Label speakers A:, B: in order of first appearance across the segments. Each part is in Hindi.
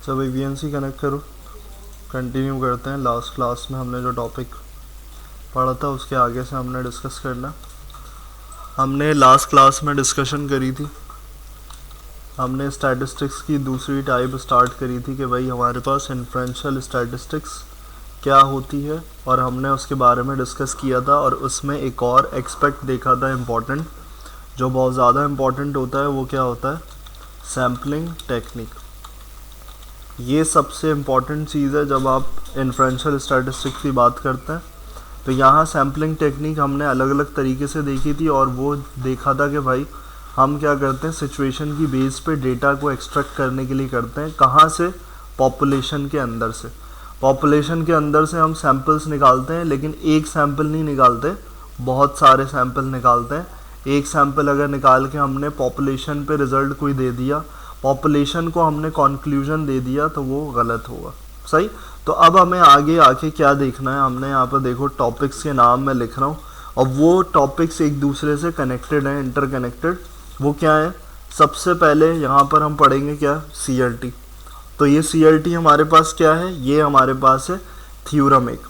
A: सब वीएनसी कनेक्ट करो। कंटिन्यू करते हैं। लास्ट क्लास में हमने जो टॉपिक पढ़ा था उसके आगे से हमने डिस्कस करना। हमने लास्ट क्लास में डिस्कशन करी थी, हमने स्टैटिस्टिक्स की दूसरी टाइप स्टार्ट करी थी कि भाई हमारे पास इन्फ्रेंशियल स्टैटिस्टिक्स क्या होती है, और हमने उसके बारे में डिस्कस किया था। और उसमें एक और एक्सपेक्ट देखा था इम्पॉर्टेंट, जो बहुत ज़्यादा इम्पॉर्टेंट होता है, वो क्या होता है? Sampling technique. ये सबसे इम्पॉर्टेंट चीज़ है जब आप इन्फ्रेंशियल स्टैटिस्टिक्स की बात करते हैं। तो यहाँ सैम्पलिंग टेक्निक हमने अलग अलग तरीके से देखी थी, और वो देखा था कि भाई हम क्या करते हैं, सिचुएशन की बेस पे डेटा को एक्सट्रैक्ट करने के लिए करते हैं। कहाँ से? पॉपुलेशन के अंदर से। पॉपुलेशन के अंदर से हम सैम्पल्स निकालते हैं, लेकिन एक सैम्पल नहीं निकालते, बहुत सारे सैम्पल निकालते हैं। एक सैम्पल अगर निकाल के हमने पॉपुलेशन पे रिज़ल्ट कोई दे दिया, पॉपुलेशन को हमने कंक्लूजन दे दिया, तो वो गलत होगा। सही। तो अब हमें आगे आके क्या देखना है, हमने यहाँ पर देखो टॉपिक्स के नाम मैं लिख रहा हूँ, और वो टॉपिक्स एक दूसरे से कनेक्टेड हैं, इंटरकनेक्टेड। वो क्या है? सबसे पहले यहाँ पर हम पढ़ेंगे क्या? CLT। तो ये CLT हमारे पास क्या है? ये हमारे पास है थ्योरम। एक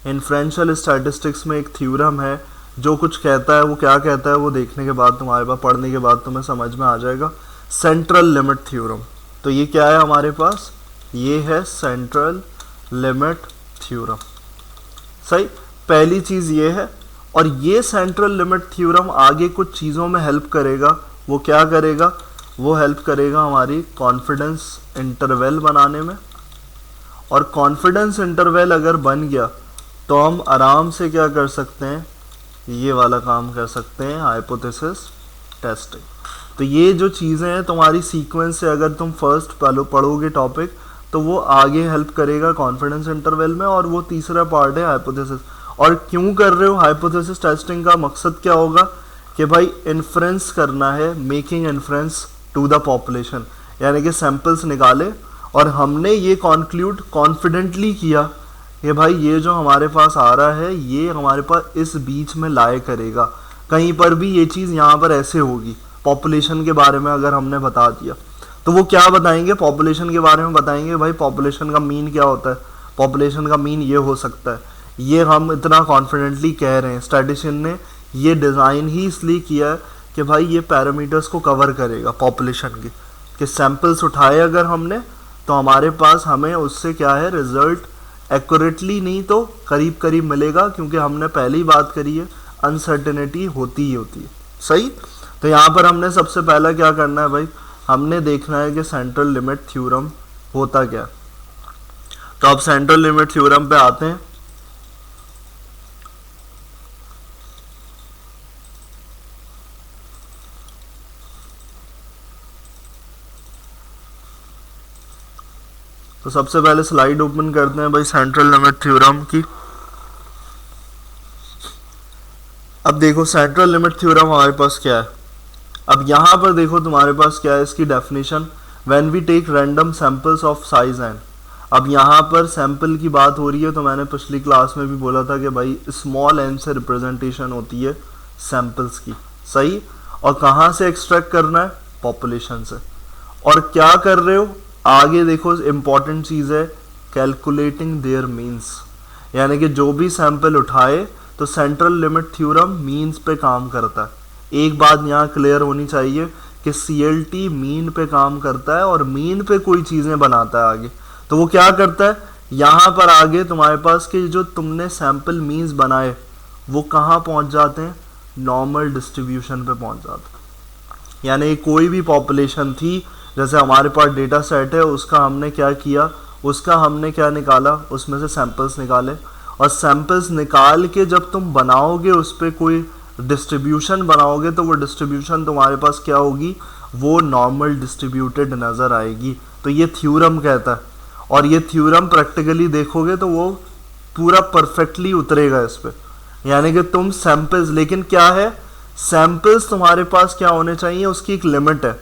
A: इन्फ्रेंशियल स्टैटिस्टिक्स में एक थ्योरम है जो कुछ कहता है। वो क्या कहता है वो देखने के बाद, तुम्हारे पास पढ़ने के बाद तुम्हें समझ में आ जाएगा। Central limit theorem. तो ये क्या है हमारे पास? ये है सेंट्रल लिमिट थ्योरम। सही। पहली चीज़ ये है, और ये सेंट्रल लिमिट थ्योरम आगे कुछ चीज़ों में हेल्प करेगा। वो क्या करेगा? वो हेल्प करेगा हमारी कॉन्फिडेंस इंटरवल बनाने में। और कॉन्फिडेंस इंटरवल अगर बन गया तो हम आराम से क्या कर सकते हैं? ये वाला काम कर सकते हैं, हाइपोथेसिस टेस्टिंग। तो ये जो चीज़ें हैं तुम्हारी सीक्वेंस से, अगर तुम फर्स्ट पढ़ोगे टॉपिक, तो वो आगे हेल्प करेगा कॉन्फिडेंस इंटरवल में। और वो तीसरा पार्ट है हाइपोथेसिस। और क्यों कर रहे हो हाइपोथेसिस टेस्टिंग? का मकसद क्या होगा कि भाई इन्फ्रेंस करना है, making inference to the population. यानी कि सैंपल्स निकाले और हमने ये कॉन्क्लूड कॉन्फिडेंटली किया कि भाई ये जो हमारे पास आ रहा है ये हमारे पास इस बीच में लाए करेगा। कहीं पर भी ये चीज़ यहाँ पर ऐसे होगी। पॉपुलेशन के बारे में अगर हमने बता दिया तो वो क्या बताएंगे? पॉपुलेशन के बारे में बताएंगे भाई पॉपुलेशन का मीन क्या होता है, पॉपुलेशन का मीन ये हो सकता है। ये हम इतना कॉन्फिडेंटली कह रहे हैं। स्टैटिस्टिशियन ने ये डिज़ाइन ही इसलिए किया है कि भाई ये पैरामीटर्स को कवर करेगा पॉपुलेशन की, कि सैंपल्स उठाए अगर हमने तो हमारे पास हमें उससे क्या है, रिजल्ट एक्यूरेटली नहीं तो करीब करीब मिलेगा, क्योंकि हमने पहले ही बात करी है अनसर्टेनिटी होती ही होती है। सही। तो यहाँ पर हमने सबसे पहला क्या करना है भाई, हमने देखना है कि सेंट्रल लिमिट थ्योरम होता क्या। तो अब सेंट्रल लिमिट थ्योरम पे आते हैं। तो सबसे पहले स्लाइड ओपन करते हैं भाई सेंट्रल लिमिट थ्योरम की। अब देखो सेंट्रल लिमिट थ्योरम हमारे पास क्या है। अब यहाँ पर देखो तुम्हारे पास क्या है इसकी definition, when we take random samples of size n. अब यहाँ पर सैंपल की बात हो रही है, तो मैंने पिछली क्लास में भी बोला था कि भाई स्मॉल एन से रिप्रेजेंटेशन होती है सैंपल्स की। सही। और कहाँ से एक्सट्रैक्ट करना है? पॉपुलेशन से। और क्या कर रहे हो आगे देखो, इम्पॉर्टेंट चीज़ है कैलकुलेटिंग देयर मीन्स। यानी कि जो भी सैंपल उठाए तो सेंट्रल लिमिट थ्योरम मीन्स पे काम करता है। एक बात यहाँ क्लियर होनी चाहिए कि CLT मीन पे काम करता है और मीन पे कोई चीज़ें बनाता है आगे। तो वो क्या करता है, यहाँ पर आगे तुम्हारे पास के जो तुमने सैंपल मीन्स बनाए वो कहाँ पहुँच जाते हैं? नॉर्मल डिस्ट्रीब्यूशन पे पहुँच जाते हैं। यानी कोई भी पॉपुलेशन थी, जैसे हमारे पास डेटा सेट है, उसका हमने क्या किया, उसका हमने क्या निकाला, उसमें से सैंपल्स निकाले। और सैंपल्स निकाल के जब तुम बनाओगे उस पर कोई डिस्ट्रीब्यूशन बनाओगे, तो वो डिस्ट्रीब्यूशन तुम्हारे पास क्या होगी, वो नॉर्मल डिस्ट्रीब्यूटेड नज़र आएगी। तो ये थ्योरम कहता है। और ये थ्योरम प्रैक्टिकली देखोगे तो वो पूरा परफेक्टली उतरेगा इस पर। यानी कि तुम सैंपल्स, लेकिन क्या है, सैंपल्स तुम्हारे पास क्या होने चाहिए, उसकी एक लिमिट है।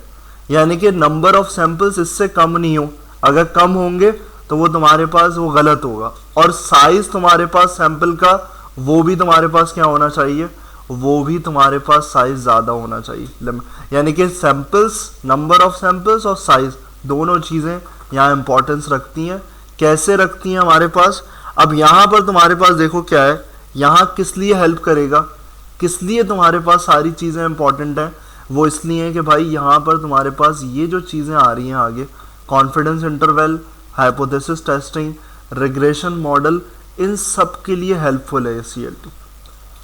A: यानी कि नंबर ऑफ सैंपल्स इससे कम नहीं हो। अगर कम होंगे तो वो तुम्हारे पास वो गलत होगा। और साइज तुम्हारे पास सैंपल का वो भी तुम्हारे पास क्या होना चाहिए, वो भी तुम्हारे पास साइज ज़्यादा होना चाहिए। यानी कि सैंपल्स, नंबर ऑफ सैंपल्स और साइज दोनों चीज़ें यहाँ इंपॉर्टेंस रखती हैं। कैसे रखती हैं हमारे पास? अब यहाँ पर तुम्हारे पास देखो क्या है, यहाँ किस लिए हेल्प करेगा, किस लिए तुम्हारे पास सारी चीज़ें इंपॉर्टेंट हैं? वो इसलिए कि भाई यहाँ पर तुम्हारे पास ये जो चीज़ें आ रही हैं आगे, confidence interval, hypothesis testing, regression model, इन सब के लिए हेल्पफुल है ये CLT।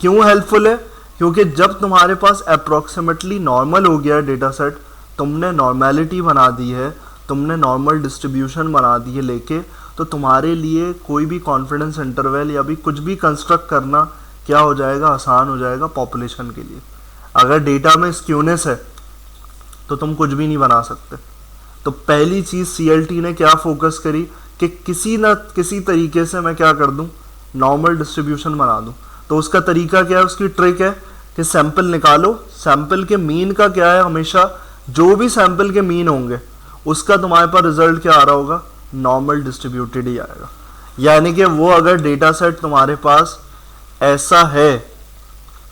A: क्यों हेल्पफुल है? क्योंकि जब तुम्हारे पास अप्रॉक्सीमेटली नॉर्मल हो गया है डेटा सेट, तुमने नॉर्मेलिटी बना दी है, तुमने नॉर्मल डिस्ट्रीब्यूशन बना दी है लेके, तो तुम्हारे लिए कोई भी कॉन्फिडेंस इंटरवल या भी कुछ भी कंस्ट्रक्ट करना क्या हो जाएगा, आसान हो जाएगा पॉपुलेशन के लिए। अगर डेटा में स्क्यूनेस है तो तुम कुछ भी नहीं बना सकते। तो पहली चीज़ CLT ने क्या फोकस करी कि किसी न किसी तरीके से मैं क्या कर दूं, नॉर्मल डिस्ट्रीब्यूशन बना दूं। तो उसका तरीका क्या है, उसकी ट्रिक है कि सैंपल निकालो, सैंपल के मीन का क्या है, हमेशा जो भी सैंपल के मीन होंगे उसका तुम्हारे पास रिजल्ट क्या आ रहा होगा, नॉर्मल डिस्ट्रीब्यूटेड ही आएगा। यानी कि वो अगर डेटा सेट तुम्हारे पास ऐसा है,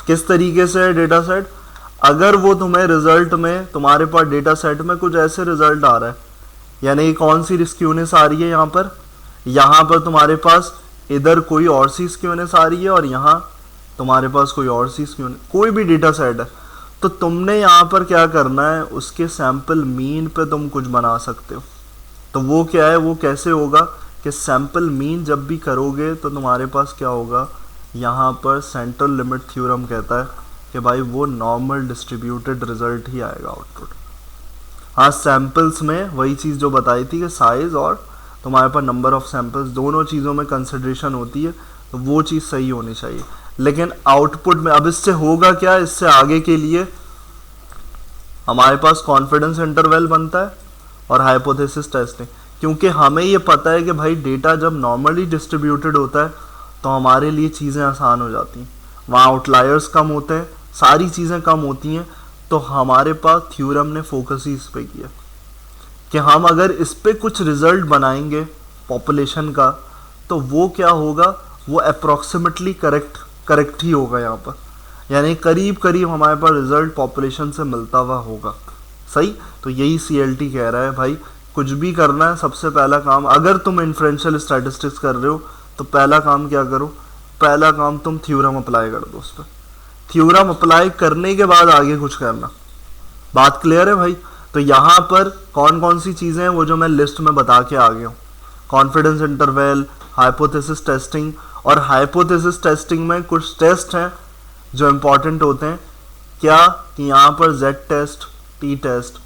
A: किस तरीके से है डेटा सेट, अगर वो तुम्हें रिजल्ट में, तुम्हारे पास डेटा सेट में कुछ ऐसे रिजल्ट आ रहा है, यानी कौन सी स्क्यूनेस आ रही है यहाँ पर तुम्हारे पास इधर कोई और सी स्क्यूनेस आ रही है और यहाँ तुम्हारे पास कोई और सी स्क्यूनेस, कोई भी डेटा सेट है, तो तुमने यहाँ पर क्या करना है, उसके सैंपल मीन पे तुम कुछ बना सकते हो। तो वो क्या है, वो कैसे होगा कि सैंपल मीन जब भी करोगे तो तुम्हारे पास क्या होगा, यहाँ पर सेंट्रल लिमिट थ्योरम कहता है कि भाई वो नॉर्मल डिस्ट्रीब्यूटेड रिजल्ट ही आएगा आउटपुट। हाँ, सैंपल्स में वही चीज़ जो बताई थी कि साइज और तुम्हारे पास नंबर ऑफ सैंपल्स, दोनों चीज़ों में कंसिडरेशन होती है, तो वो चीज़ सही होनी चाहिए। लेकिन आउटपुट में अब इससे होगा क्या, इससे आगे के लिए हमारे पास कॉन्फिडेंस इंटरवल बनता है और हाइपोथेसिस टेस्टिंग, क्योंकि हमें ये पता है कि भाई डेटा जब नॉर्मली डिस्ट्रीब्यूटेड होता है तो हमारे लिए चीज़ें आसान हो जाती हैं, वहाँ आउटलायर्स कम होते हैं, सारी चीज़ें कम होती हैं। तो हमारे पास थ्योरम ने फोकस ही इस पे किया कि हम अगर इस पे कुछ रिजल्ट बनाएंगे पॉपुलेशन का, तो वो क्या होगा, वो अप्रॉक्सीमेटली करेक्ट ही होगा यहाँ पर, यानी करीब करीब हमारे पास रिजल्ट पॉपुलेशन से मिलता हुआ होगा। सही, तो यही CLT कह रहा है भाई, कुछ भी करना है सबसे पहला काम, अगर तुम इन्फ्रेंशियल स्टैटिस्टिक्स कर रहे हो तो पहला काम क्या करो, पहला काम तुम थ्योरम अप्लाई कर दो उस पर। थ्योरम अप्लाई करने के बाद आगे कुछ करना। बात क्लियर है भाई? तो यहाँ पर कौन कौन सी चीज़ें हैं वो जो मैं लिस्ट में बता के आ गया हूँ, कॉन्फिडेंस इंटरवल, हाइपोथेसिस टेस्टिंग, और हाइपोथेसिस टेस्टिंग में कुछ टेस्ट हैं जो इम्पॉर्टेंट होते हैं। क्या कि यहाँ पर Z टेस्ट, T टेस्ट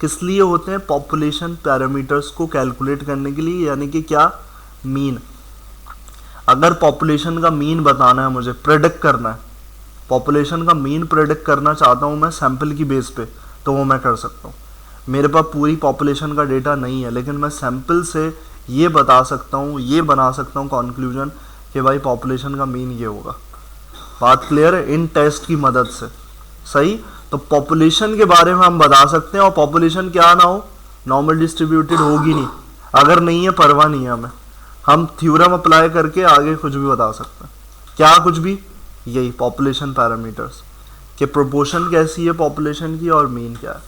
A: किस लिए होते हैं, पॉपुलेशन पैरामीटर्स को कैलकुलेट करने के लिए, यानी कि क्या, मीन। अगर पॉपुलेशन का मीन बताना है मुझे, प्रेडिक्ट करना है, पॉपुलेशन का मीन प्रेडिक्ट करना चाहता हूँ मैं सैंपल की बेस पे, तो वो मैं कर सकता हूँ। मेरे पास पूरी पॉपुलेशन का डेटा नहीं है, लेकिन मैं सैंपल से ये बता सकता हूँ, ये बना सकता हूँ कंक्लूजन कि भाई पॉपुलेशन का मीन ये होगा। बात क्लियर है? इन टेस्ट की मदद से। सही, तो पॉपुलेशन के बारे में हम बता सकते हैं, और पॉपुलेशन क्या ना हो, नॉर्मल डिस्ट्रीब्यूटेड होगी नहीं, अगर नहीं है परवाह नहीं है हमें, हम थ्योरम अप्लाई करके आगे कुछ भी बता सकते हैं। क्या कुछ भी, यही पॉपुलेशन पैरामीटर्स कि प्रोपोर्शन कैसी है पॉपुलेशन की और मीन क्या है।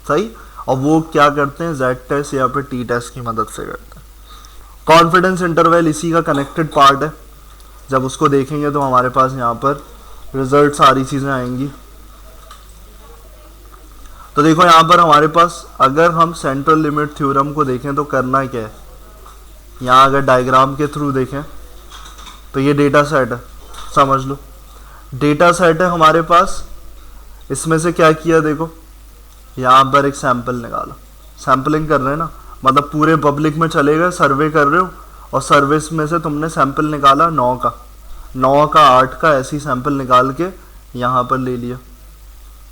A: सही, और वो क्या करते हैं, Z टेस्ट या फिर T टेस्ट की मदद से करते हैं। कॉन्फिडेंस इंटरवल इसी का कनेक्टेड पार्ट है, जब उसको देखेंगे तो हमारे पास यहाँ पर रिजल्ट सारी चीज़ें आएंगी। तो देखो यहाँ पर हमारे पास, अगर हम सेंट्रल लिमिट थ्योरम को देखें तो करना क्या है, यहाँ अगर डायग्राम के थ्रू देखें तो ये डेटा सेट है, समझ लो डेटा सेट है हमारे पास। इसमें से क्या किया, देखो यहाँ पर एक सैंपल निकाला, सैंपलिंग कर रहे हैं ना, मतलब पूरे पब्लिक में चले गए, सर्वे कर रहे हो, और सर्वे में से तुमने सैंपल निकाला 9 का 8 का, ऐसी सैंपल निकाल के यहाँ पर ले लिया।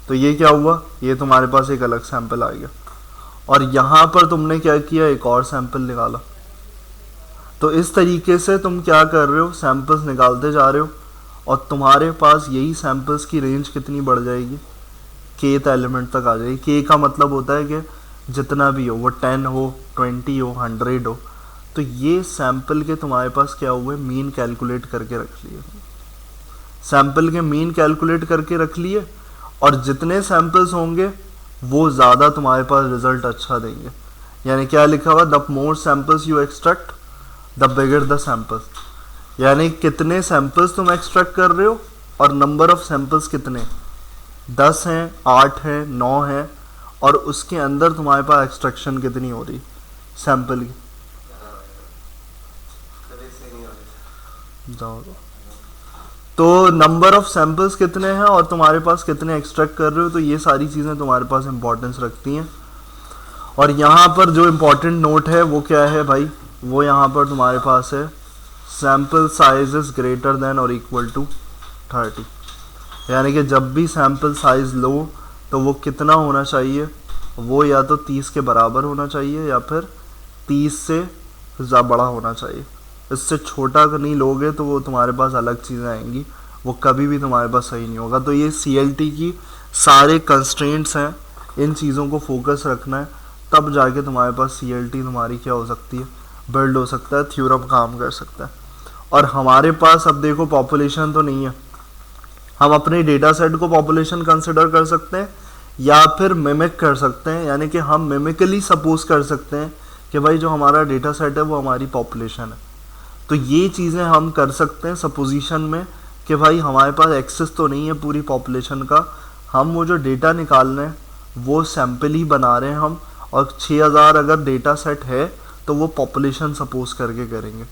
A: तो ये क्या हुआ, ये तुम्हारे पास एक अलग सैंपल आ गया, और यहाँ पर तुमने क्या किया, एक और सैंपल निकाला। तो इस तरीके से तुम क्या कर रहे हो, सैंपल्स निकालते जा रहे हो, और तुम्हारे पास यही सैंपल्स की रेंज कितनी बढ़ जाएगी, kth एलिमेंट तक आ जाएगी। k का मतलब होता है कि जितना भी हो, वो 10 हो, 20 हो, 100 हो। तो ये सैंपल के तुम्हारे पास क्या हुए, मीन कैलकुलेट करके रख लिए, सैंपल के मीन कैलकुलेट करके रख लिए, और जितने सैंपल्स होंगे वो ज़्यादा तुम्हारे पास रिजल्ट अच्छा देंगे। यानी क्या लिखा हुआ, the more samples you extract the bigger the samples, यानी कितने सैंपल्स तुम एक्सट्रैक्ट कर रहे हो और नंबर ऑफ सैंपल्स कितने, 10 हैं, 8 हैं, 9 हैं, और उसके अंदर तुम्हारे पास एक्सट्रैक्शन कितनी हो रही सैंपल की। जाओ, तो नंबर ऑफ सैंपल्स कितने हैं और तुम्हारे पास कितने एक्सट्रैक्ट कर रहे हो, तो ये सारी चीज़ें तुम्हारे पास इंपॉर्टेंस रखती हैं। और यहाँ पर जो इम्पोर्टेंट नोट है वो क्या है भाई, वो यहाँ पर तुम्हारे पास है, sample size is greater then और इक्वल टू 30, यानी कि जब भी सैम्पल साइज लो तो वो कितना होना चाहिए, वो या तो 30 के बराबर होना चाहिए या फिर 30 से बड़ा होना चाहिए। इससे छोटा नहीं लोगे तो वो तुम्हारे पास अलग चीज़ें आएंगी, वो कभी भी तुम्हारे पास सही नहीं होगा। तो ये CLT की सारे कंस्ट्रेंट्स हैं, इन चीज़ों को फोकस रखना है, तब जाके तुम्हारे पास CLT तुम्हारी क्या हो सकती है, बिल्ड हो सकता है, थ्योरम काम कर सकता है। और हमारे पास अब देखो पॉपुलेशन तो नहीं है, हम अपने डेटा सेट को पॉपुलेशन कंसिडर कर सकते हैं या फिर मिमिक कर सकते हैं, यानी कि हम मिमिकली सपोज कर सकते हैं कि भाई जो हमारा डेटा सेट है वो हमारी पॉपुलेशन है। तो ये चीज़ें हम कर सकते हैं सपोजिशन में कि भाई हमारे पास एक्सेस तो नहीं है पूरी पॉपुलेशन का, हम वो जो डेटा निकाल रहे हैं वो सैम्पल ही बना रहे हैं हम, और 6000 अगर डेटा सेट है तो वो पॉपुलेशन सपोज करके करेंगे।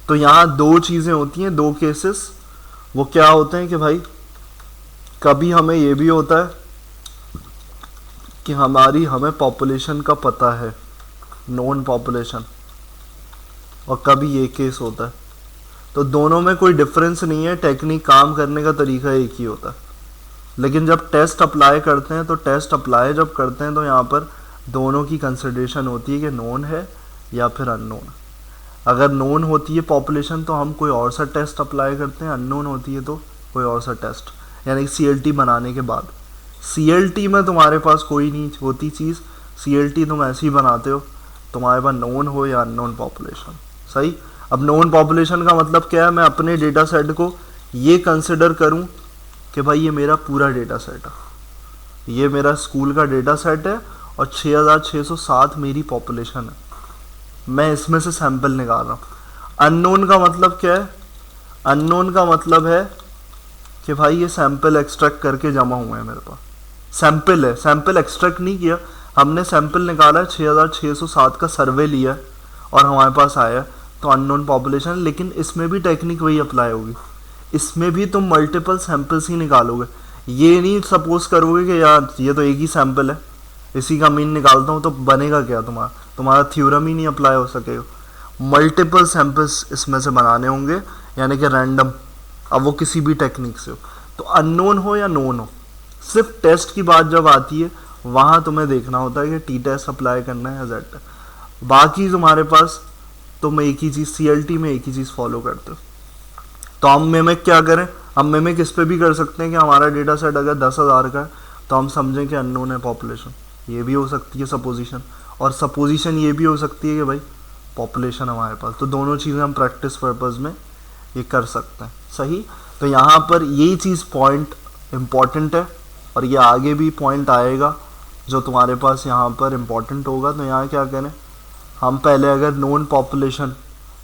A: तो यहाँ दो चीज़ें होती हैं, दो केसेस, वो क्या होते हैं कि भाई कभी हमें ये भी होता है कि हमें पॉपुलेशन का पता है, नॉन पॉपुलेशन, और कभी ये केस होता है। तो दोनों में कोई डिफरेंस नहीं है, टेक्निक काम करने का तरीका एक ही होता है, लेकिन जब टेस्ट अप्लाई करते हैं तो टेस्ट अप्लाई जब करते हैं तो यहाँ पर दोनों की कंसिडरेशन होती है कि नोन है या फिर अननोन। अगर नोन होती है पॉपुलेशन तो हम कोई और सा टेस्ट अप्लाई करते हैं, अननोन होती है तो कोई और सा टेस्ट, यानी CLT बनाने के बाद। CLT में तुम्हारे पास कोई नहीं होती चीज़, CLT तुम ऐसे ही बनाते हो, तुम्हारे पास नोन हो या अननोन पॉपुलेशन, सही। अब नोन पॉपुलेशन का मतलब क्या है, मैं अपने डेटा सेट को ये कंसिडर करूं कि भाई ये मेरा पूरा डेटा सेट है, ये मेरा स्कूल का डेटा सेट है और 6607 मेरी पॉपुलेशन है, मैं इसमें से सैंपल निकाल रहा हूँ। अननोन का मतलब क्या है, अननोन का मतलब है कि भाई ये सैंपल एक्सट्रैक्ट करके जमा हुए हैं मेरे पास, सैंपल है, सैंपल एक्सट्रैक्ट नहीं किया हमने, सैंपल निकाला है, 6607 का सर्वे लिया है और हमारे पास आया, तो अननोन पॉपुलेशन। लेकिन इसमें भी टेक्निक वही अप्लाई होगी, इसमें भी तुम मल्टीपल सैंपल्स ही निकालोगे, ये नहीं सपोज करोगे कि यार ये तो एक ही सैंपल है, इसी का मीन निकालता हूँ, तो बनेगा क्या, तुम्हारा थ्योरम ही नहीं अप्लाई हो सकेगा। मल्टीपल सैंपल्स इसमें से बनाने होंगे, यानी कि रैंडम, अब वो किसी भी टेक्निक से हो, तो अननोन हो या नोन हो, सिर्फ टेस्ट की बात जब आती है वहाँ तुम्हें देखना होता है कि T-टेस्ट अप्लाई करना है या Z-टेस्ट। बाकी तुम्हारे पास तुम एक ही चीज़ CLT में एक ही चीज़ फॉलो करते हो। तो हम मिमिक क्या करें, हम मिमिक इस पर भी कर सकते हैं कि हमारा डेटा सेट अगर 10,000 का है तो हम समझें कि अननोन है पॉपुलेशन, ये भी हो सकती है सपोजिशन, और सपोजिशन ये भी हो सकती है कि भाई पॉपुलेशन हमारे पास। तो दोनों चीज़ें हम प्रैक्टिस पर्पज़ में ये कर सकते हैं, सही। तो यहाँ पर यही चीज़ पॉइंट इम्पॉर्टेंट है, और ये आगे भी पॉइंट आएगा जो तुम्हारे पास यहाँ पर इम्पॉर्टेंट होगा। तो यहाँ क्या करें, हम पहले अगर नॉन पॉपुलेशन,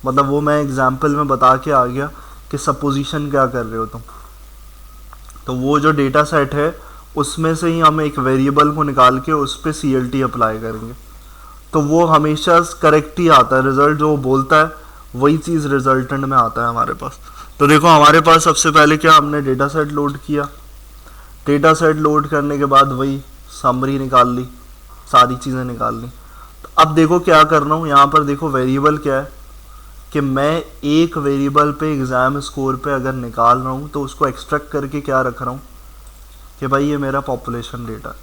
A: मतलब वो मैं एग्जाम्पल में बता के आ गया कि सपोजिशन क्या कर रहे हो तुम, तो वो जो डेटा सेट है उसमें से ही हम एक वेरिएबल को निकाल के उस पर CLT अप्लाई करेंगे, तो वो हमेशा करेक्ट ही आता है, रिजल्ट जो बोलता है वही चीज़ रिजल्टेंट में आता है हमारे पास। तो देखो हमारे पास सबसे पहले क्या, हमने डेटा सेट लोड किया, डेटा सेट लोड करने के बाद वही समरी निकाल ली, सारी चीज़ें निकाल ली। तो अब देखो क्या कर रहा हूँ, यहाँ पर देखो वेरिएबल क्या है कि मैं एक वेरिएबल पे एग्ज़ाम स्कोर पे अगर निकाल रहा हूँ तो उसको एक्सट्रैक्ट करके क्या रख रहा हूँ कि भाई ये मेरा पॉपुलेशन डेटा।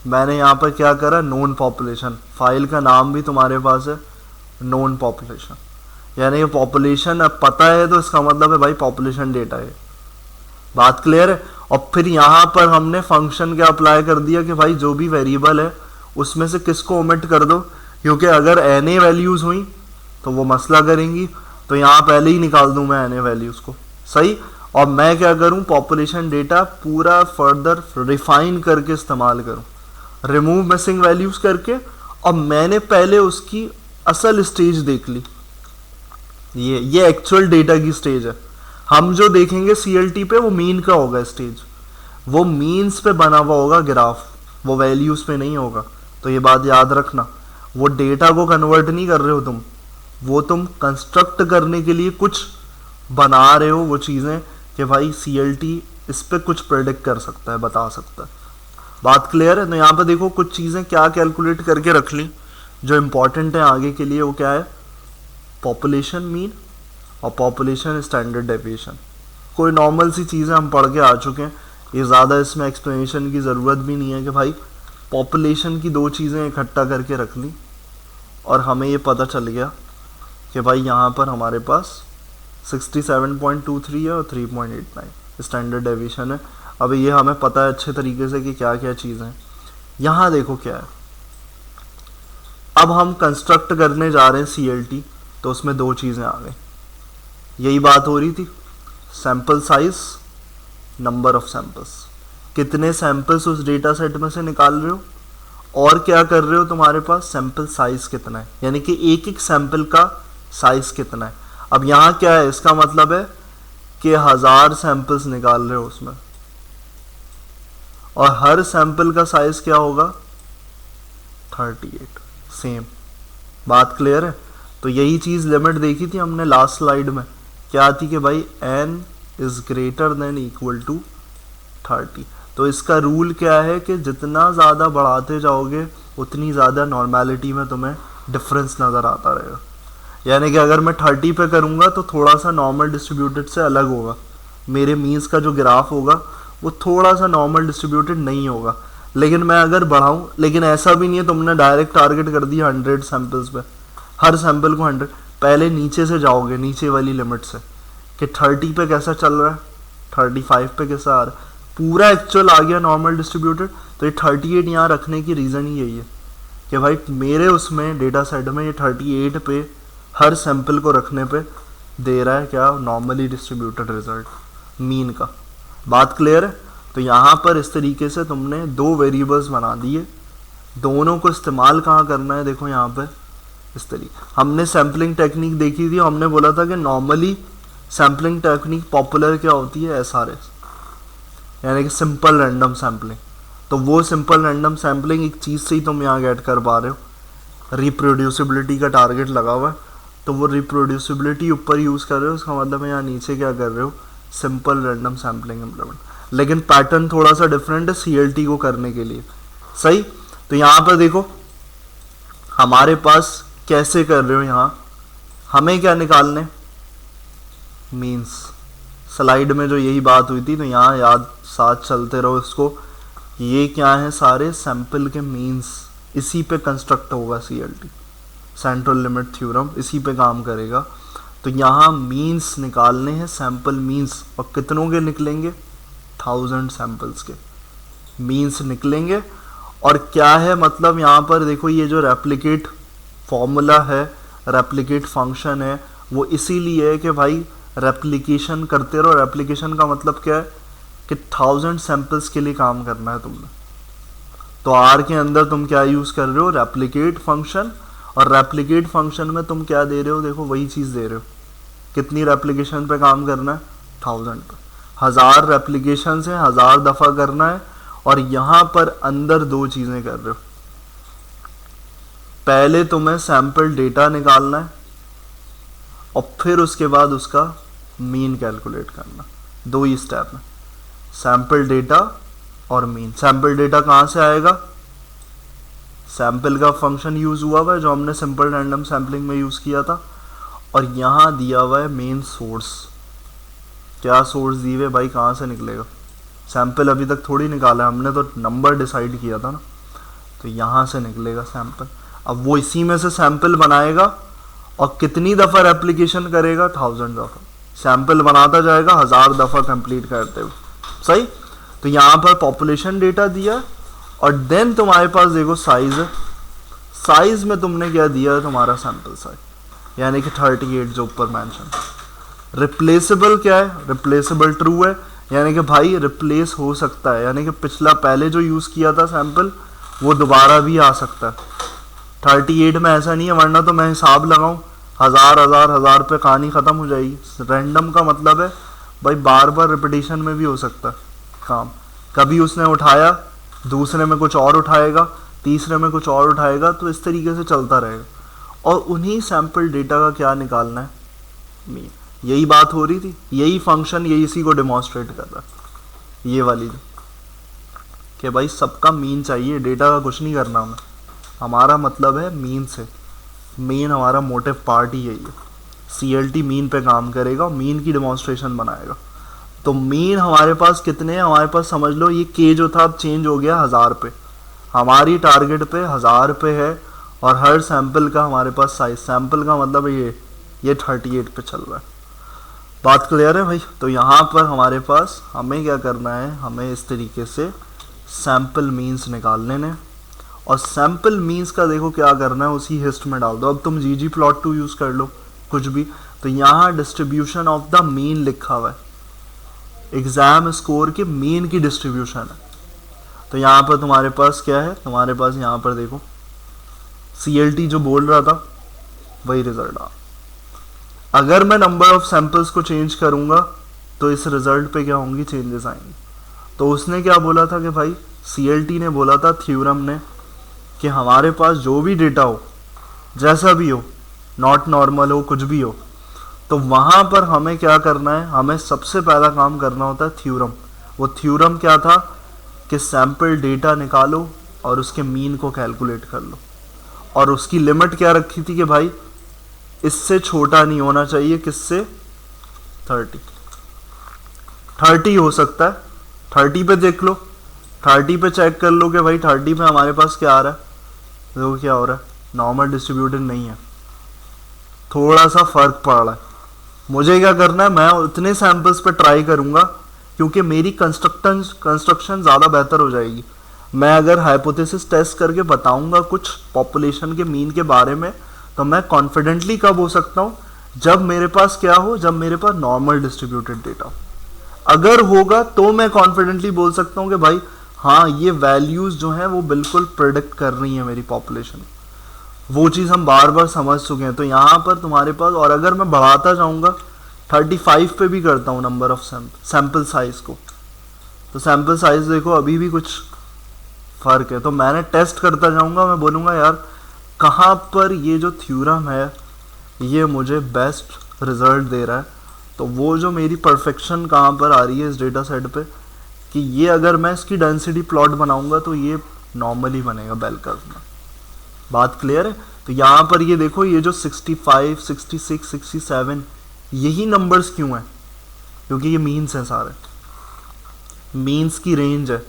A: मैंने यहाँ पर क्या करा, नॉन पॉपुलेशन, फाइल का नाम भी तुम्हारे पास है नॉन पॉपुलेशन, यानी कि पॉपुलेशन अब पता है तो इसका मतलब है भाई पॉपुलेशन डेटा है, बात क्लियर है। और फिर यहाँ पर हमने फंक्शन क्या अप्लाई कर दिया कि भाई जो भी वेरिएबल है उसमें से किसको ओमिट कर दो, क्योंकि अगर NA वैल्यूज़ हुई तो वो मसला करेंगी, तो यहाँ पहले ही निकाल दूँ मैं NA वैल्यूज़ को, सही। और मैं क्या करूँ, पॉपुलेशन डेटा पूरा फर्दर रिफाइन करके इस्तेमाल करूँ, रिमूव मिसिंग वैल्यूज़ करके और मैंने पहले उसकी असल स्टेज देख ली, ये एक्चुअल डेटा की स्टेज है। हम जो देखेंगे सीएलटी पे वो मीन का होगा स्टेज, वो मीन्स पे बना हुआ होगा ग्राफ, वो वैल्यूज पे नहीं होगा। तो ये बात याद रखना, वो डेटा को कन्वर्ट नहीं कर रहे हो तुम, वो तुम कंस्ट्रक्ट करने के लिए कुछ बना रहे हो वो चीज़ें कि भाई सीएलटी इस पे कुछ प्रेडिक्ट कर सकता है, बता सकता है। बात क्लियर है? तो यहाँ पे देखो कुछ चीज़ें क्या कैलकुलेट करके रख ली जो इम्पोर्टेंट है आगे के लिए। वो क्या है? पॉपुलेशन मीन और पॉपुलेशन स्टैंडर्ड डेविएशन। कोई नॉर्मल सी चीज़ें हम पढ़ के आ चुके हैं, ये ज़्यादा इसमें एक्सप्लेनेशन की ज़रूरत भी नहीं है कि भाई पॉपुलेशन की दो चीज़ें इकट्ठा करके रख ली और हमें ये पता चल गया कि भाई यहाँ पर हमारे पास 67.23 है और 3.89 स्टैंडर्ड डेविएशन है। अब ये हमें पता है अच्छे तरीके से कि क्या क्या चीज़ें हैं। यहाँ देखो क्या है, अब हम कंस्ट्रक्ट करने जा रहे हैं सीएलटी, तो उसमें दो चीज़ें आ गई। यही बात हो रही थी, sample size, number of samples, कितने सैंपल्स उस डेटा सेट में से निकाल रहे हो, और क्या कर रहे हो तुम्हारे पास सैंपल साइज कितना है, यानी कि एक एक सैंपल का साइज कितना है। अब यहाँ क्या है, इसका मतलब है कि 1000 सैंपल्स निकाल रहे हो उसमें, और हर सैंपल का साइज क्या होगा 38। सेम बात क्लियर है? तो यही चीज लिमिट देखी थी हमने लास्ट स्लाइड में, क्या थी कि भाई n is greater than equal to 30। तो इसका रूल क्या है कि जितना ज़्यादा बढ़ाते जाओगे उतनी ज़्यादा नॉर्मेलिटी में तुम्हें डिफरेंस नज़र आता रहेगा। यानी कि अगर मैं 30 पे करूँगा तो थोड़ा सा नॉर्मल डिस्ट्रीब्यूटेड से अलग होगा, मेरे मीन्स का जो ग्राफ होगा वो थोड़ा सा नॉर्मल डिस्ट्रीब्यूटेड नहीं होगा। लेकिन मैं अगर बढ़ाऊँ, लेकिन ऐसा भी नहीं है तुमने डायरेक्ट टारगेट कर दिया 100 सैंपल्स पे, हर सैंपल को 100, पहले नीचे से जाओगे, नीचे वाली लिमिट से कि 30 पे कैसा चल रहा है, 35 पे कैसा आ रहा है, पूरा एक्चुअल आ गया नॉर्मल डिस्ट्रीब्यूटेड। तो ये 38 यहाँ रखने की रीज़न ही यही है कि भाई मेरे उसमें डेटा सेट में ये 38 पे हर सैंपल को रखने पे दे रहा है क्या, नॉर्मली डिस्ट्रीब्यूटेड रिजल्ट मीन का। बात क्लियर है? तो यहाँ पर इस तरीके से तुमने दो वेरिएबल्स बना दिए, दोनों को इस्तेमाल कहाँ करना है, देखो यहाँ पे इस तरीके। हमने सैम्पलिंग टेक्निक देखी थी, हमने बोला था कि नॉर्मली सैम्पलिंग टेक्निक पॉपुलर क्या होती है, एसआरएस, यानी कि सिंपल रैंडम सैम्पलिंग। तो वो सिंपल रैंडम सैम्पलिंग एक चीज़ से ही तुम यहाँ गेट कर पा रहे हो, रिप्रोड्यूसिबिलिटी का टारगेट लगा हुआ है, तो वो रिप्रोड्यूसिबिलिटी ऊपर यूज़ कर रहे हो, उसका मतलब है यहाँ नीचे क्या कर रहे हो, सिंपल रैंडम सैम्पलिंग इम्प्लीमेंट। लेकिन पैटर्न थोड़ा सा डिफरेंट है सीएलटी को करने के लिए, सही। तो यहाँ पर देखो हमारे पास कैसे कर रहे हो, यहाँ हमें क्या निकालने, मीन्स। स्लाइड में जो यही बात हुई थी, तो यहाँ याद साथ चलते रहो इसको, ये क्या है, सारे सैंपल के मीन्स, इसी पे कंस्ट्रक्ट होगा सीएलटी, सेंट्रल लिमिट थ्योरम इसी पे काम करेगा। तो यहाँ मीन्स निकालने हैं, सैंपल मीन्स, और कितनों के निकलेंगे, 1000 सैंपल्स के मीन्स निकलेंगे। और क्या है मतलब, यहाँ पर देखो ये जो रेप्लिकेट फॉर्मूला है, रेप्लिकेट फंक्शन है, वो इसीलिए है कि भाई रेप्लिकेशन करते रहो। रेप्लिकेशन का मतलब क्या है कि 1000 सैंपल्स के लिए काम करना है तुमने। तो आर के अंदर तुम क्या यूज़ कर रहे हो, रेप्लिकेट फंक्शन, और रेप्लिकेट फंक्शन में तुम क्या दे रहे हो, देखो वही चीज़ दे रहे हो, कितनी रेप्लिकेशन पे काम करना है, 1000 पे, 1000 रेप्लिकेशन से 1000 दफ़ा करना है। और यहाँ पर अंदर दो चीज़ें कर रहे हो, पहले तुम्हें सैंपल डेटा निकालना है और फिर उसके बाद उसका मीन कैलकुलेट करना, दो ही स्टेप में, सैंपल डेटा और मीन। सैंपल डेटा कहाँ से आएगा, सैंपल का फंक्शन यूज़ हुआ हुआ है जो हमने सिंपल रैंडम सैम्पलिंग में यूज़ किया था, और यहाँ दिया हुआ है मेन सोर्स। क्या सोर्स दिए हुए भाई, कहाँ से निकलेगा, सैंपल अभी तक थोड़ी निकाला है हमने, तो नंबर डिसाइड किया था ना, तो यहाँ से निकलेगा सैंपल। अब वो इसी में से सैंपल बनाएगा और कितनी दफ़ा रेप्लिकेशन करेगा, 1000 दफ़ा, सैंपल बनाता जाएगा 1000 दफ़ा कंप्लीट करते हुए, सही। तो यहाँ पर पॉपुलेशन डेटा दिया, और देन तुम्हारे पास देखो साइज है, साइज में तुमने क्या दिया है, तुम्हारा सैंपल साइज, यानी कि 38 जो ऊपर मेंशन। रिप्लेसेबल क्या है, रिप्लेसेबल ट्रू है, यानी कि भाई रिप्लेस हो सकता है, यानी कि पिछला पहले जो यूज़ किया था सैंपल वो दोबारा भी आ सकता है, 38 में ऐसा नहीं है, वरना तो मैं हिसाब लगाऊं हजार पे कहानी ख़त्म हो जाएगी। रैंडम का मतलब है भाई बार बार रिपीटिशन में भी हो सकता है काम। कभी उसने उठाया, दूसरे में कुछ और उठाएगा, तीसरे में कुछ और उठाएगा, तो इस तरीके से चलता रहेगा। और उन्हीं सैम्पल डेटा का क्या निकालना है, मीन। यही बात हो रही थी, यही फंक्शन यही इसी को डेमोन्स्ट्रेट कर रहा है, ये वाली कि भाई सबका मीन चाहिए, डेटा का कुछ नहीं करना हमें। हमारा मतलब है मीन से, मेन हमारा मोटिव पार्ट ही यही है। CLT मीन पे काम करेगा और मीन की डेमोन्स्ट्रेशन बनाएगा। तो मीन हमारे पास कितने हैं, हमारे पास समझ लो ये के जो था अब चेंज हो गया 1000 पे। हमारी टारगेट पे 1000 पे है और हर सैंपल का हमारे पास साइज, सैंपल का मतलब ये 38 पे चल रहा है। बात क्लियर है भाई? तो यहाँ पर हमारे पास हमें क्या करना है, हमें इस तरीके से सैंपल मीन्स निकालने ने। और सैंपल मीन्स का देखो क्या करना है, उसी हिस्ट में डाल दो। अब तुम ggplot2 यूज़ कर लो कुछ भी, तो यहाँ डिस्ट्रीब्यूशन ऑफ द मीन लिखा हुआ है, एग्जाम स्कोर के मीन की डिस्ट्रीब्यूशन है। तो यहाँ पर तुम्हारे पास क्या है, तुम्हारे पास यहाँ पर देखो CLT जो बोल रहा था वही रिजल्ट आ। अगर मैं नंबर ऑफ सैंपल्स को चेंज करूँगा तो इस रिजल्ट पे क्या होंगी, चेंजेस आएंगे। तो उसने क्या बोला था कि भाई CLT ने बोला था, थ्योरम ने, कि हमारे पास जो भी डेटा हो, जैसा भी हो, नॉट नॉर्मल हो, कुछ भी हो, तो वहाँ पर हमें क्या करना है, हमें सबसे पहला काम करना होता है थ्योरम। वो थ्योरम क्या था कि सैंपल डेटा निकालो और उसके मीन को कैलकुलेट कर लो। और उसकी लिमिट क्या रखी थी कि भाई इससे छोटा नहीं होना चाहिए, किससे, 30 हो सकता है। 30 पे देख लो, 30 पे चेक कर लो कि भाई 30 पे हमारे पास क्या आ रहा है। देखो क्या हो रहा है, नॉर्मल डिस्ट्रीब्यूटेड नहीं है, थोड़ा सा फर्क पड़ रहा है। मुझे क्या करना है, मैं उतने सैंपल्स पे ट्राई करूंगा क्योंकि मेरी कंस्ट्रक्शन ज़्यादा बेहतर हो जाएगी। मैं अगर हाइपोथेसिस टेस्ट करके बताऊंगा कुछ पॉपुलेशन के मीन के बारे में, तो मैं कॉन्फिडेंटली कब हो सकता हूँ, जब मेरे पास क्या हो, जब मेरे पास नॉर्मल डिस्ट्रीब्यूटेड डेटा अगर होगा, तो मैं कॉन्फिडेंटली बोल सकता हूँ कि भाई हाँ ये वैल्यूज जो हैं वो बिल्कुल प्रेडिक्ट कर रही हैं मेरी पॉपुलेशन। वो चीज़ हम बार बार समझ चुके हैं। तो यहाँ पर तुम्हारे पास, और अगर मैं बढ़ाता जाऊँगा 35 पे भी करता हूँ नंबर ऑफ सैंपल साइज को, तो सैंपल साइज देखो अभी भी कुछ फ़र्क है। तो मैंने टेस्ट करता जाऊँगा, मैं बोलूँगा यार कहाँ पर ये जो थ्योरम है ये मुझे बेस्ट रिजल्ट दे रहा है। तो वो जो मेरी परफेक्शन कहाँ पर आ रही है इस डेटा सेट पे, कि ये अगर मैं इसकी डेंसिटी प्लॉट बनाऊंगा तो ये नॉर्मली बनेगा बेल कर्व में। बात क्लियर है? तो यहाँ पर ये देखो, ये जो 65, 66, 67 यही नंबर्स क्यों हैं, क्योंकि ये मीन्स हैं सारे, मीन्स की रेंज है।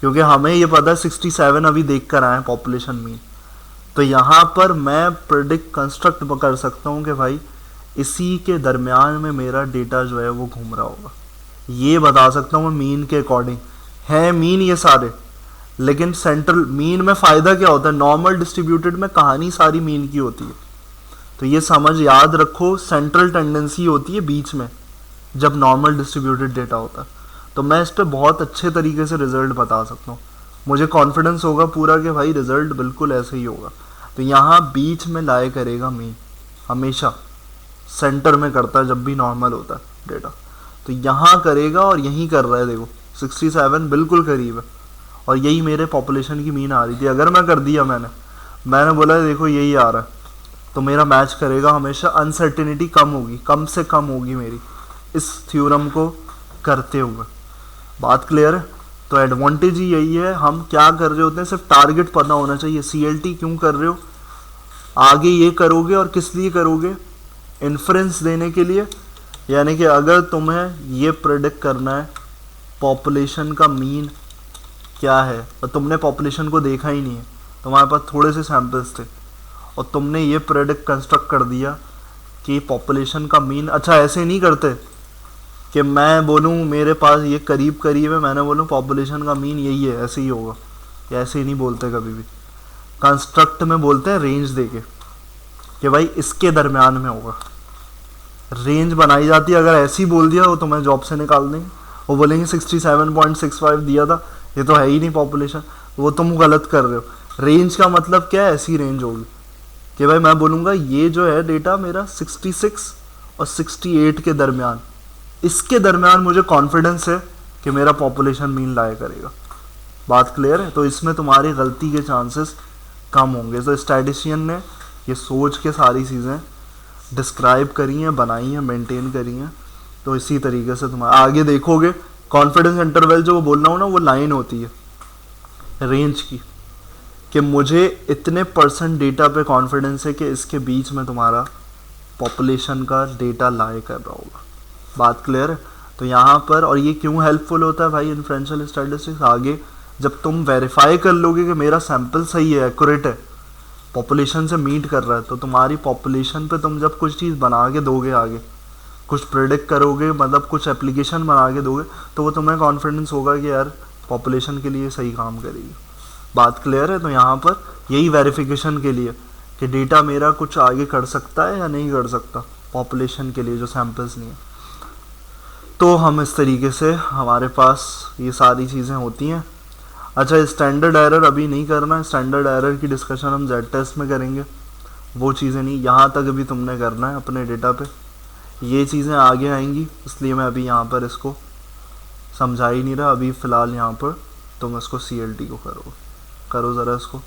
A: क्योंकि हमें ये पता है 67 अभी देख कर आए पॉपुलेशन मीन। तो यहाँ पर मैं प्रेडिक्ट कंस्ट्रक्ट कर सकता हूँ कि भाई इसी के दरमियान में मेरा डेटा जो है वो घूम रहा होगा। ये बता सकता हूँ मैं मीन के अकॉर्डिंग। है मीन ये सारे, लेकिन सेंट्रल मीन में फ़ायदा क्या होता है, नॉर्मल डिस्ट्रीब्यूटेड में कहानी सारी मीन की होती है। तो ये समझ याद रखो, सेंट्रल टेंडेंसी होती है बीच में जब नॉर्मल डिस्ट्रीब्यूटेड डेटा होता है। तो मैं इस पर बहुत अच्छे तरीके से रिजल्ट बता सकता हूँ, मुझे कॉन्फिडेंस होगा पूरा कि भाई रिजल्ट बिल्कुल ऐसे ही होगा। तो यहाँ बीच में लाए करेगा मीन, हमेशा सेंटर में करता है जब भी नॉर्मल होता है डेटा। तो यहाँ करेगा और यहीं कर रहा है, देखो 67 बिल्कुल करीब है, और यही मेरे पॉपुलेशन की मीन आ रही थी। अगर मैं कर दिया, मैंने बोला देखो यही आ रहा है, तो मेरा मैच करेगा हमेशा। अनसर्टेनिटी कम होगी, कम से कम होगी मेरी इस थ्योरम को करते हुए। बात क्लियर है? तो एडवांटेज ही यही है, हम क्या कर रहे होते हैं सिर्फ टारगेट पता होना चाहिए। CLT क्यों कर रहे हो, आगे ये करोगे और किस लिए करोगे, इन्फ्रेंस देने के लिए। यानी कि अगर तुम्हें ये प्रेडिक्ट करना है पॉपुलेशन का मीन क्या है, और तुमने पॉपुलेशन को देखा ही नहीं है, तुम्हारे पास थोड़े से सैंपल्स थे, और तुमने ये प्रेडिक्ट कंस्ट्रक्ट कर दिया कि पॉपुलेशन का मीन, अच्छा ऐसे नहीं करते कि मैं बोलूँ मेरे पास ये करीब करीब है, मैंने बोलूँ पॉपुलेशन का मीन यही है, ऐसे ही होगा, ऐसे ही नहीं बोलते कभी भी। कंस्ट्रक्ट में बोलते हैं रेंज देके कि भाई इसके दरमियान में होगा, रेंज बनाई जाती है। अगर ऐसे ही बोल दिया वो तुम्हें जॉब से निकाल देंगे, वो बोलेंगे 67.65 दिया था, ये तो है ही नहीं पॉपुलेशन, वो तुम गलत कर रहे हो। रेंज का मतलब क्या है, ऐसी रेंज होगी कि भाई मैं बोलूँगा ये जो है डेटा मेरा 66 और 68 के दरमियान, इसके दरमियान मुझे कॉन्फिडेंस है कि मेरा पॉपुलेशन मीन लाया करेगा। बात क्लियर है? तो इसमें तुम्हारी गलती के चांसेस कम होंगे। तो स्टैटिस्टिशियन ने ये सोच के सारी चीज़ें डिस्क्राइब करी हैं, बनाई हैं, मेंटेन करी हैं। तो इसी तरीके से तुम आगे देखोगे कॉन्फिडेंस इंटरवल जो बोल रहा हूँ ना, वो लाइन होती है रेंज की, कि मुझे इतने % डेटा पे कॉन्फिडेंस है कि इसके बीच में तुम्हारा पॉपुलेशन का डेटा लाए कर रहा होगा। बात क्लियर है? तो यहाँ पर, और ये क्यों हेल्पफुल होता है भाई इन्फ्रेंशियल स्टैटिस्टिक्स, आगे जब तुम वेरीफाई कर लोगे कि मेरा सैंपल सही है, एक्यूरेट है, पॉपुलेशन से मीट कर रहा है, तो तुम्हारी पॉपुलेशन पे तुम जब कुछ चीज़ बना के दोगे, आगे कुछ प्रेडिक्ट करोगे, मतलब कुछ एप्लीकेशन बना के दोगे, तो वो तुम्हें कॉन्फिडेंस होगा कि यार पॉपुलेशन के लिए सही काम करेगी। बात क्लियर है? तो यहाँ पर यही वेरिफिकेशन के लिए कि डेटा मेरा कुछ आगे कर सकता है या नहीं कर सकता पॉपुलेशन के लिए जो सैंपल्स नहीं है। तो हम इस तरीके से हमारे पास ये सारी चीज़ें होती हैं। अच्छा, स्टैंडर्ड एरर अभी नहीं करना है, स्टैंडर्ड एरर की डिस्कशन हम जेड टेस्ट में करेंगे, वो चीज़ें नहीं, यहाँ तक अभी तुमने करना है अपने डेटा पे। ये चीज़ें आगे आएंगी, इसलिए मैं अभी यहाँ पर इसको समझा ही नहीं रहा। अभी फ़िलहाल यहाँ पर तुम इसको CLT को करो ज़रा इसको।